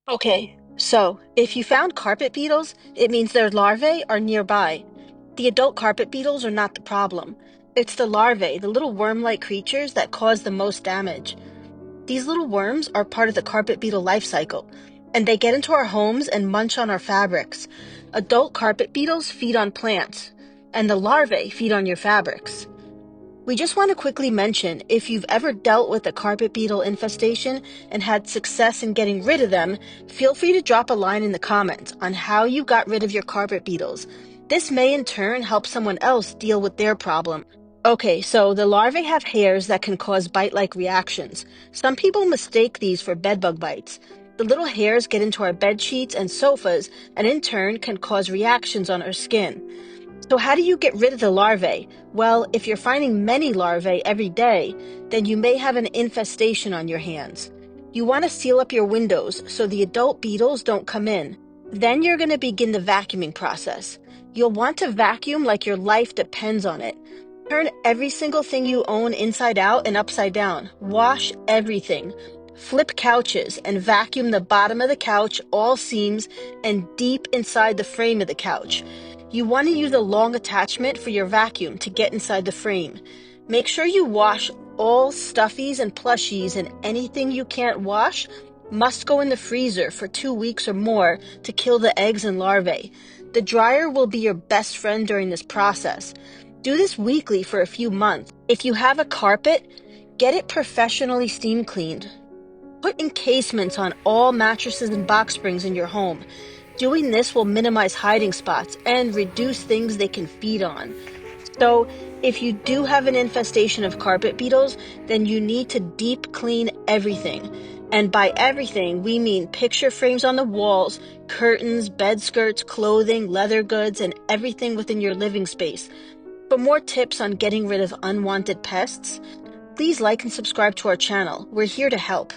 Okay, so if you found carpet beetles, it means their larvae are nearby. The adult carpet beetles are not the problem. It's the larvae, the little worm-like creatures that cause the most damage. These little worms are part of the carpet beetle life cycle, and they get into our homes and munch on our fabrics. Adult carpet beetles feed on plants, and the larvae feed on your fabrics. We just want to quickly mention, if you've ever dealt with a carpet beetle infestation and had success in getting rid of them, feel free to drop a line in the comments on how you got rid of your carpet beetles. This may in turn help someone else deal with their problem. Okay, so the larvae have hairs that can cause bite-like reactions. Some people mistake these for bedbug bites. The little hairs get into our bed sheets and sofas and in turn can cause reactions on our skin. So how do you get rid of the larvae? Well, if you're finding many larvae every day, then you may have an infestation on your hands. You want to seal up your windows so the adult beetles don't come in. Then you're going to begin the vacuuming process. You'll want to vacuum like your life depends on it. Turn every single thing you own inside out and upside down. Wash everything. Flip couches and vacuum the bottom of the couch, all seams, and deep inside the frame of the couch. You want to use a long attachment for your vacuum to get inside the frame. Make sure you wash all stuffies and plushies, and anything you can't wash must go in the freezer for 2 weeks or more to kill the eggs and larvae. The dryer will be your best friend during this process. Do this weekly for a few months. If you have a carpet, get it professionally steam cleaned. Put encasements on all mattresses and box springs in your home. Doing this will minimize hiding spots and reduce things they can feed on. So, if you do have an infestation of carpet beetles, then you need to deep clean everything. And by everything, we mean picture frames on the walls, curtains, bed skirts, clothing, leather goods, and everything within your living space. For more tips on getting rid of unwanted pests, please like and subscribe to our channel. We're here to help.